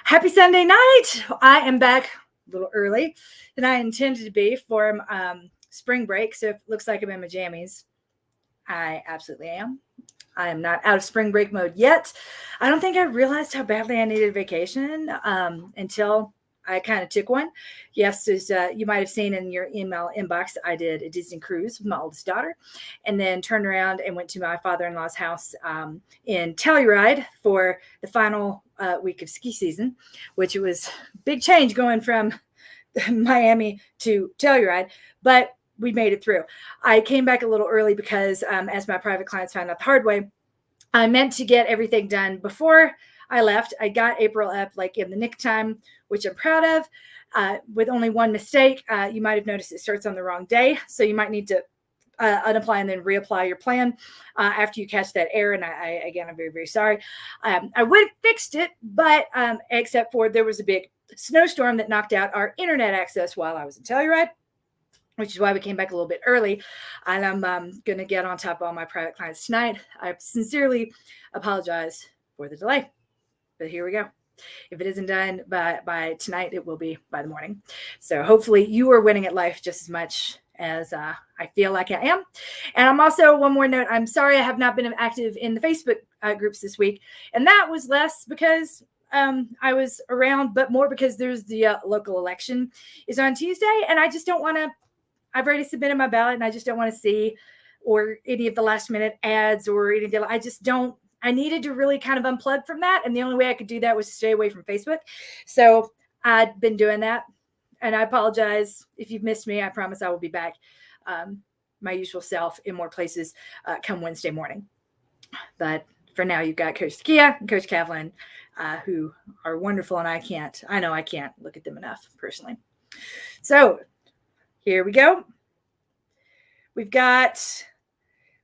Happy Sunday night. I am back a little early than I intended to be for spring break. So if it looks like I'm in my jammies, I absolutely am. I am not out of spring break mode yet. I don't think I realized how badly I needed vacation until I kind of took one. Yes, as you might have seen in your email inbox, I did a Disney cruise with my oldest daughter, and then turned around and went to my father-in-law's house in Telluride for the final week of ski season, which was a big change going from Miami to Telluride, but we made it through. I came back a little early because, as my private clients found out the hard way, I meant to get everything done before I left. I got April up like in the nick time, which I'm proud of, with only one mistake. You might have noticed it starts on the wrong day, so you might need to unapply and then reapply your plan after you catch that error. And I'm very, very sorry. I would have fixed it, but except for there was a big snowstorm that knocked out our internet access while I was in Telluride, which is why we came back a little bit early. And I'm going to get on top of all my private clients tonight. I sincerely apologize for the delay, but here we go. If it isn't done by tonight, it will be by the morning. So hopefully you are winning at life just as much as I feel like I am. And I'm also, one more note, I'm sorry I have not been active in the Facebook groups this week. And that was less because I was around, but more because there's the local election is on Tuesday. And I just don't want to, I've already submitted my ballot and I just don't want to see or any of the last minute ads or any of the, I needed to really kind of unplug from that. And the only way I could do that was to stay away from Facebook. So I'd been doing that. And I apologize if you've missed me. I promise I will be back my usual self in more places come Wednesday morning. But for now, you've got Coach Takia and Coach Kavlin, who are wonderful. And I know I can't look at them enough personally. So here we go.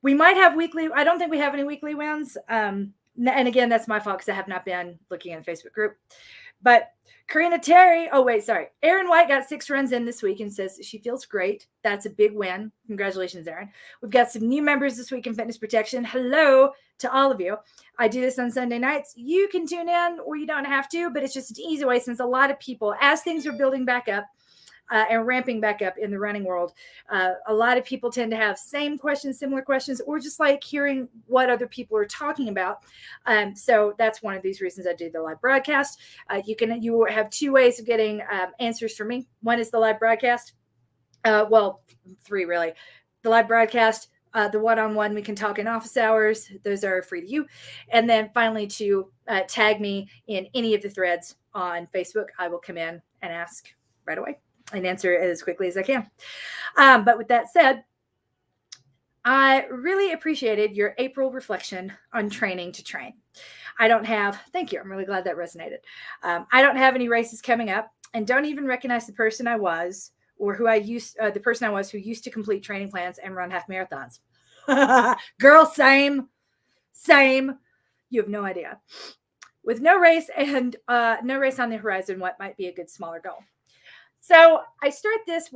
We might have weekly. I don't think we have any weekly wins. And again, that's my fault because I have not been looking in the Facebook group. But Karina Terry, Erin White got 6 runs in this week and says she feels great. That's a big win. Congratulations, Erin. We've got some new members this week in Fitness Protection. Hello to all of you. I do this on Sunday nights. You can tune in or you don't have to, but it's just an easy way since a lot of people, as things are building back up, and ramping back up in the running world. A lot of people tend to have same questions, similar questions, or just like hearing what other people are talking about. So that's one of these reasons I do the live broadcast. You have 2 ways of getting answers from me. One is the live broadcast. 3 really. The live broadcast, the one-on-one, we can talk in office hours. Those are free to you. And then finally to tag me in any of the threads on Facebook. I will come in and ask right away and answer it as quickly as I can. But with that said, I really appreciated your April reflection on training to train. Thank you. I'm really glad that resonated. I don't have any races coming up and don't even recognize the person I was or the person I was who used to complete training plans and run half marathons. Girl, same. You have no idea. With no race and no race on the horizon, what might be a good smaller goal? So I start this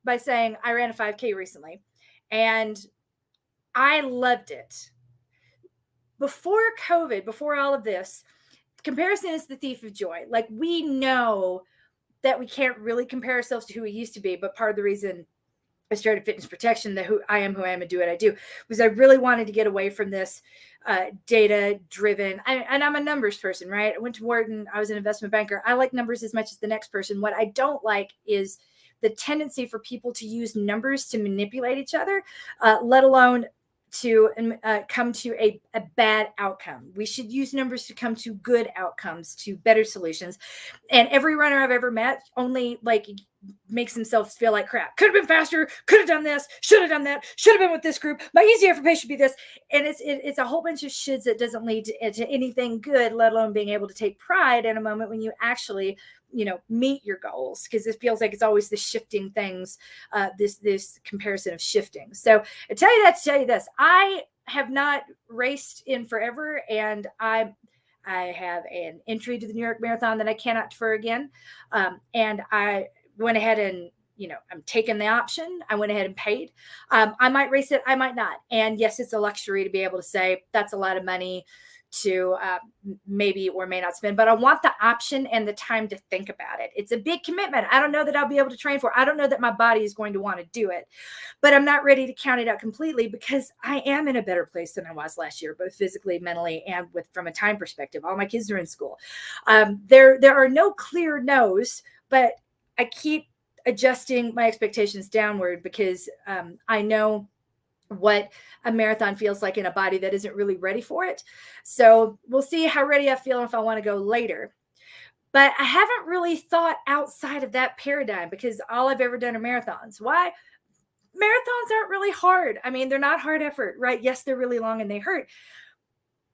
by saying I ran a 5K recently and I loved it. Before COVID, before all of this, comparison is the thief of joy. Like, we know that we can't really compare ourselves to who we used to be, but part of the reason I started Fitness Protection, who I am and do what I do, was I really wanted to get away from this data-driven, and I'm a numbers person, right? I went to Wharton. I was an investment banker. I like numbers as much as the next person. What I don't like is the tendency for people to use numbers to manipulate each other, let alone to come to a bad outcome. We should use numbers to come to good outcomes, to better solutions. And every runner I've ever met only makes themselves feel like crap. Could have been faster, could have done this, should have done that, should have been with this group. My easy effort pace should be this. And it's a whole bunch of shoulds that doesn't lead to anything good, let alone being able to take pride in a moment when you actually meet your goals, because it feels like it's always the shifting things, this comparison of shifting. So I tell you that to tell you this, I have not raced in forever, and I have an entry to the New York Marathon that I cannot defer again. And I went ahead and, I'm taking the option. I went ahead and paid. I might race it. I might not. And yes, it's a luxury to be able to say that's a lot of money. to maybe or may not spend, but I want the option and the time to think about it. It's a big commitment. I don't know that I'll be able to train for. I don't know that my body is going to want to do it, but I'm not ready to count it out completely because I am in a better place than I was last year, both physically, mentally, and from a time perspective. All my kids are in school. There are no clear no's, but I keep adjusting my expectations downward because I know what a marathon feels like in a body that isn't really ready for it. So we'll see how ready I feel if I want to go later. But I haven't really thought outside of that paradigm because all I've ever done are marathons. Why? Marathons aren't really hard. I mean, they're not hard effort, right? Yes, they're really long and they hurt.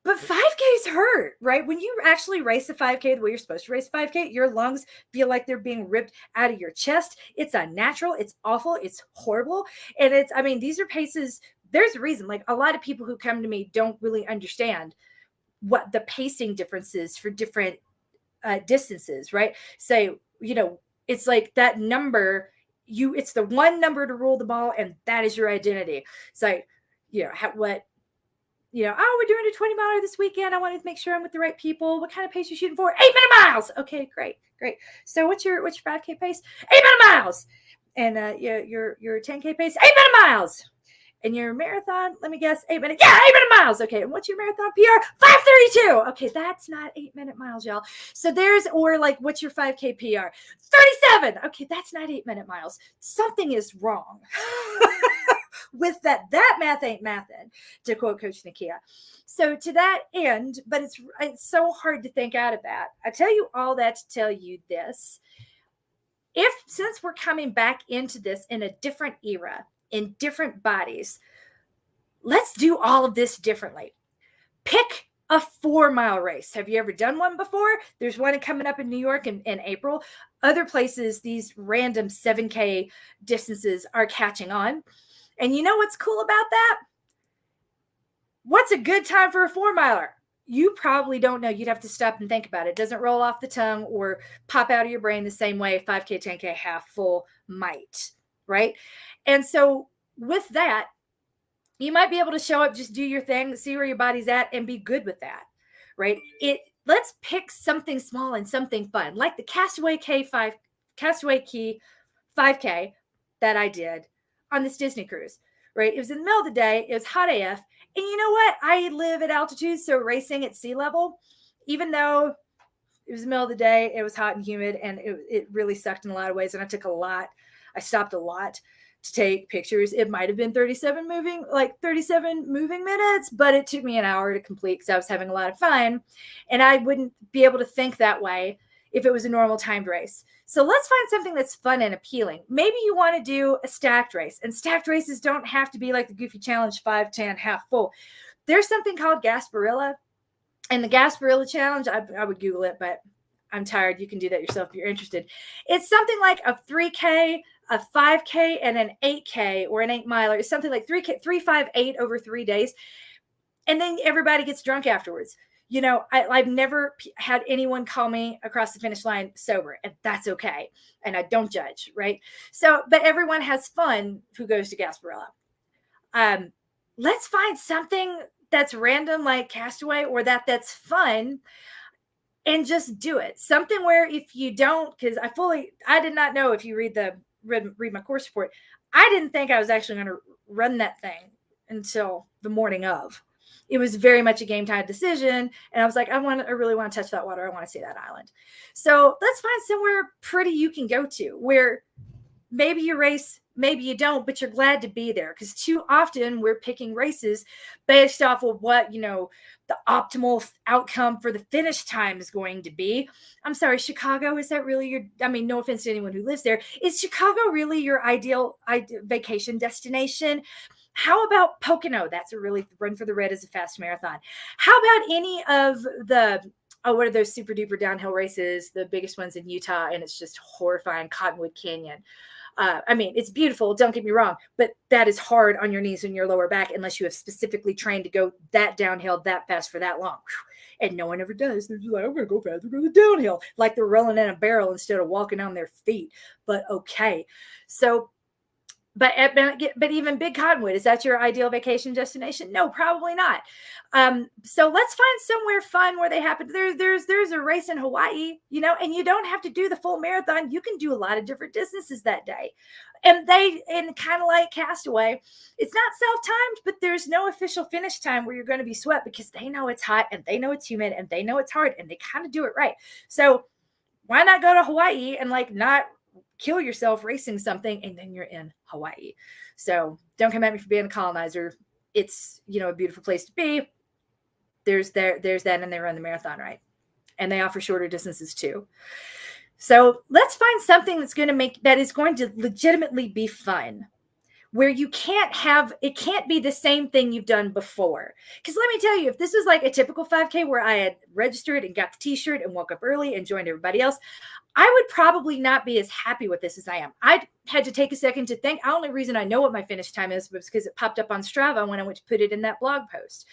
But 5Ks hurt, right? When you actually race a 5K the way you're supposed to race a 5K, your lungs feel like they're being ripped out of your chest. It's unnatural. It's awful. It's horrible. And these are paces. There's a reason. Like, a lot of people who come to me don't really understand what the pacing difference is for different distances, right? So, it's like that number, it's the one number to rule them all, and that is your identity. So, we're doing a 20-miler this weekend. I wanted to make sure I'm with the right people. What kind of pace are you shooting for? 8-minute miles. Okay, great. So what's your 5K pace? 8-minute miles. And your 10K pace? 8-minute miles. And your marathon, let me guess, 8 minutes. Yeah, 8-minute miles. Okay, and what's your marathon PR? 5:32. Okay, that's not 8-minute miles, y'all. So what's your 5K PR? 37. Okay, that's not 8-minute miles. Something is wrong. With that math ain't mathin', to quote Coach Nakia. So to that end, but it's so hard to think out of that. I tell you all that to tell you this. Since we're coming back into this in a different era, in different bodies, let's do all of this differently. Pick a 4-mile race. Have you ever done one before? There's one coming up in New York in April. Other places, these random 7K distances are catching on. And you know what's cool about that? What's a good time for a 4-miler? You probably don't know. You'd have to stop and think about it. It doesn't roll off the tongue or pop out of your brain the same way 5K, 10K, half, full might, right? And so with that, you might be able to show up, just do your thing, see where your body's at, and be good with that, right? Let's pick something small and something fun, like the Castaway Key 5K that I did on this Disney cruise, right? It was in the middle of the day. It was hot AF. And you know what? I live at altitude, so racing at sea level, even though it was the middle of the day, it was hot and humid, and it really sucked in a lot of ways. And I stopped a lot to take pictures. It might have been 37 moving minutes, but it took me an hour to complete because I was having a lot of fun. And I wouldn't be able to think that way if it was a normal timed race. So let's find something that's fun and appealing. Maybe you want to do a stacked race, and stacked races don't have to be like the Goofy Challenge 5, 10, half full. There's something called Gasparilla, and the Gasparilla Challenge, I would Google it, but I'm tired. You can do that yourself if you're interested. It's something like a 3K, a 5K, and an 8K or an 8-miler. It's something like 3K, 3, 5, 8 over 3 days. And then everybody gets drunk afterwards. I've never had anyone call me across the finish line sober, and that's okay. And I don't judge, right? So, but everyone has fun who goes to Gasparilla. Let's find something that's random like Castaway, or that's fun, and just do it. Something where if you don't, because I did not know, if you read my course report, I didn't think I was actually going to run that thing until the morning of. It was very much a game time decision. And I was like, I really want to touch that water. I want to see that island. So let's find somewhere pretty you can go to where maybe you race, maybe you don't, but you're glad to be there. Because too often we're picking races based off of what, the optimal outcome for the finish time is going to be. I'm sorry, Chicago, is that really no offense to anyone who lives there. Is Chicago really your ideal vacation destination? How about Pocono? That's a really Run for the Red is a fast marathon. How about any of what are those super duper downhill races? The biggest ones in Utah, and it's just horrifying. Cottonwood Canyon. It's beautiful. Don't get me wrong, but that is hard on your knees and your lower back unless you have specifically trained to go that downhill that fast for that long. And no one ever does. They're just like, I'm going to go faster, go the downhill. Like they're rolling in a barrel instead of walking on their feet. But okay. So But even Big Cottonwood, is that your ideal vacation destination? No, probably not. So let's find somewhere fun where they happen. There's a race in Hawaii, and you don't have to do the full marathon. You can do a lot of different distances that day. And kind of like Castaway, it's not self-timed, but there's no official finish time where you're going to be sweat, because they know it's hot and they know it's humid and they know it's hard and they kind of do it right. So why not go to Hawaii and not kill yourself racing something, and then you're in Hawaii? So don't come at me for being a colonizer. It's, a beautiful place to be. There's that, and they run the marathon right. And they offer shorter distances too. So let's find something that is going to legitimately be fun, where it can't be the same thing you've done before. Because let me tell you, if this was like a typical 5K where I had registered and got the t-shirt and woke up early and joined everybody else, I would probably not be as happy with this as I am. I had to take a second to think. The only reason I know what my finish time is was because it popped up on Strava when I went to put it in that blog post.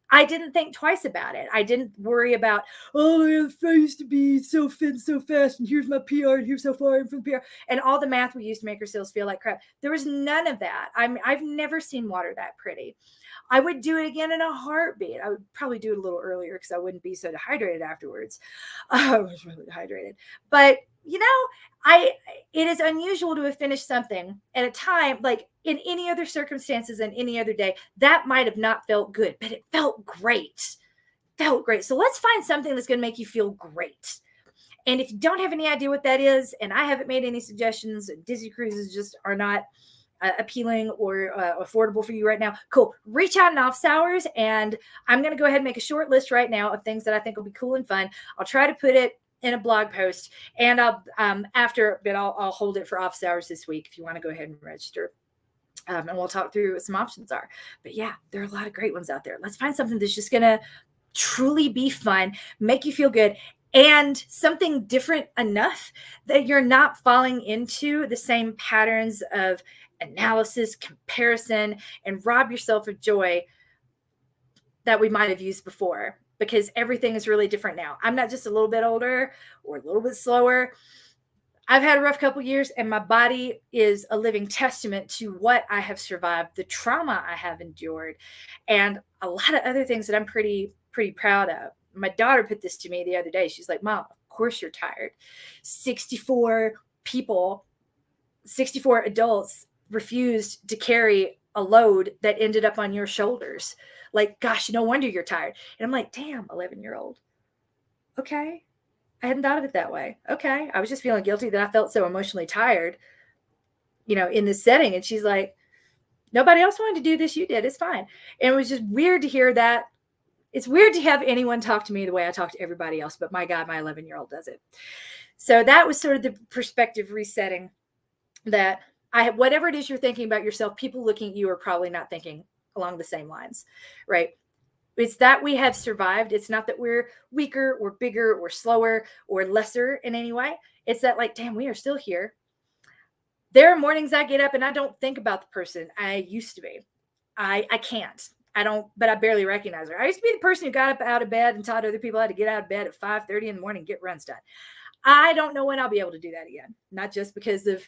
I didn't think twice about it. I didn't worry about, I used to be so fit and so fast, and here's my PR, and here's how far I'm from the PR, and all the math we used to make ourselves feel like crap. There was none of that. I've never seen water that pretty. I would do it again in a heartbeat. I would probably do it a little earlier because I wouldn't be so dehydrated afterwards. I was really dehydrated. But, it is unusual to have finished something at a time, like in any other circumstances and any other day, that might have not felt good, but it felt great. So let's find something that's going to make you feel great. And if you don't have any idea what that is, and I haven't made any suggestions, Disney cruises just are not appealing or affordable for you right now, cool. Reach out in office hours, and I'm going to go ahead and make a short list right now of things that I think will be cool and fun. I'll try to put it in a blog post, and I'll hold it for office hours this week if you want to go ahead and register. And we'll talk through what some options are. But yeah, there are a lot of great ones out there. Let's find something that's just going to truly be fun, make you feel good, and something different enough that you're not falling into the same patterns of analysis, comparison, and rob yourself of joy that we might have used before, because everything is really different now. I'm not just a little bit older or a little bit slower. I've had a rough couple years, and my body is a living testament to what I have survived, the trauma I have endured, and a lot of other things that I'm pretty proud of. My daughter put this to me the other day. She's like, Mom, of course you're tired. 64 adults refused to carry a load that ended up on your shoulders. Like, gosh, no wonder you're tired. And I'm like, damn, 11-year-old. Okay. I hadn't thought of it that way. Okay. I was just feeling guilty that I felt so emotionally tired, in this setting. And she's like, nobody else wanted to do this. You did. It's fine. And it was just weird to hear that. It's weird to have anyone talk to me the way I talk to everybody else, but my God, my 11-year-old does it. So that was sort of the perspective resetting, that whatever it is you're thinking about yourself, people looking at you are probably not thinking along the same lines, right? It's that we have survived. It's not that we're weaker or bigger or slower or lesser in any way. It's that, like, damn, we are still here. There are mornings I get up and I don't think about the person I used to be. I can't. I don't, but I barely recognize her. I used to be the person who got up out of bed and taught other people how to get out of bed at 5:30 in the morning and get runs done. I don't know when I'll be able to do that again. Not just because of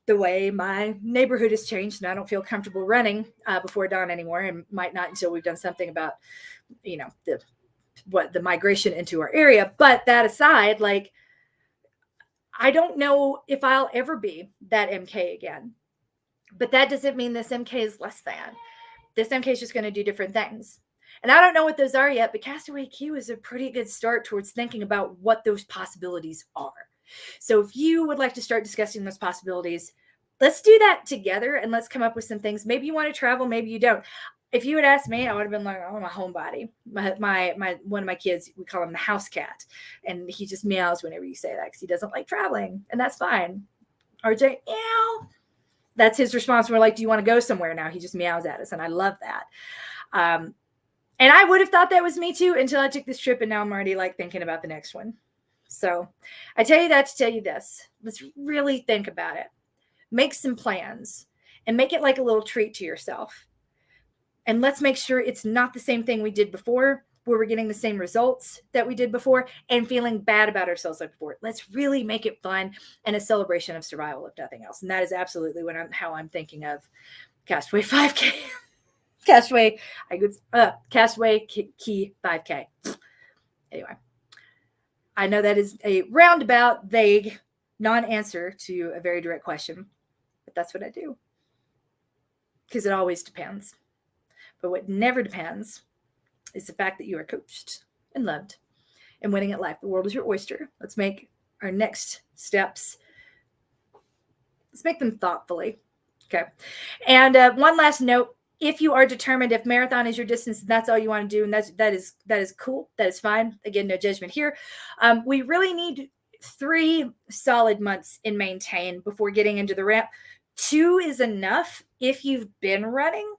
the way my neighborhood has changed, and I don't feel comfortable running before dawn anymore, and might not until we've done something about, the migration into our area. But that aside, like, I don't know if I'll ever be that MK again. But that doesn't mean this MK is less than. This MK is just going to do different things. And I don't know what those are yet, but Castaway Q is a pretty good start towards thinking about what those possibilities are. So if you would like to start discussing those possibilities, let's do that together, and let's come up with some things. Maybe you want to travel, maybe you don't. If you had asked me, I would have been like, oh, I'm a homebody. My one of my kids, we call him the house cat, and he just meows whenever you say that because he doesn't like traveling, and that's fine. RJ, meow. That's his response. We're like, do you want to go somewhere now? He just meows at us, and I love that. And I would have thought that was me too until I took this trip, and now I'm already like thinking about the next one. So I tell you that to tell you this. Let's really think about it. Make some plans and make it like a little treat to yourself. And let's make sure it's not the same thing we did before, where we're getting the same results that we did before and feeling bad about ourselves like before. Let's really make it fun and a celebration of survival, if nothing else. And that is absolutely how I'm thinking of Castaway 5K. Castaway Key 5K. Anyway, I know that is a roundabout, vague, non-answer to a very direct question, but that's what I do. Because it always depends. But what never depends is the fact that you are coached and loved and winning at life. The world is your oyster. Let's make our next steps. Let's make them thoughtfully. Okay. And one last note. If you are determined, if marathon is your distance, that's all you want to do, and that is cool. That is fine. Again, no judgment here. We really need 3 solid months in maintain before getting into the ramp. 2 is enough if you've been running.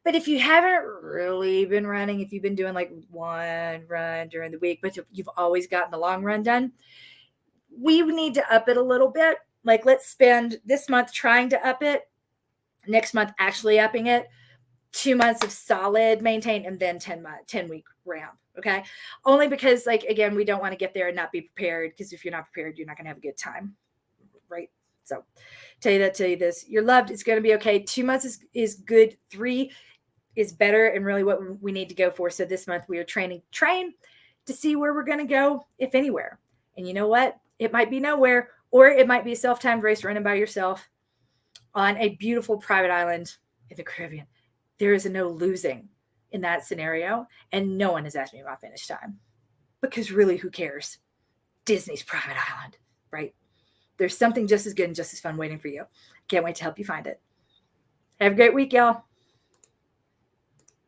But if you haven't really been running, if you've been doing like 1 run during the week, but you've always gotten the long run done, we need to up it a little bit. Like, let's spend this month trying to up it, next month actually upping it, 2 months of solid maintain, and then 10-week ramp. Okay. Only because, like, again, we don't want to get there and not be prepared, because if you're not prepared, you're not going to have a good time. Right. So tell you this, you're loved. It's going to be okay. 2 months is good. 3 is better and really what we need to go for. So this month we are train to see where we're going to go, if anywhere. And you know what? It might be nowhere, or it might be a self-timed race running by yourself on a beautiful private island in the Caribbean. There is no losing in that scenario. And no one has asked me about finish time, because really, who cares? Disney's private island, right? There's something just as good and just as fun waiting for you. Can't wait to help you find it. Have a great week, y'all.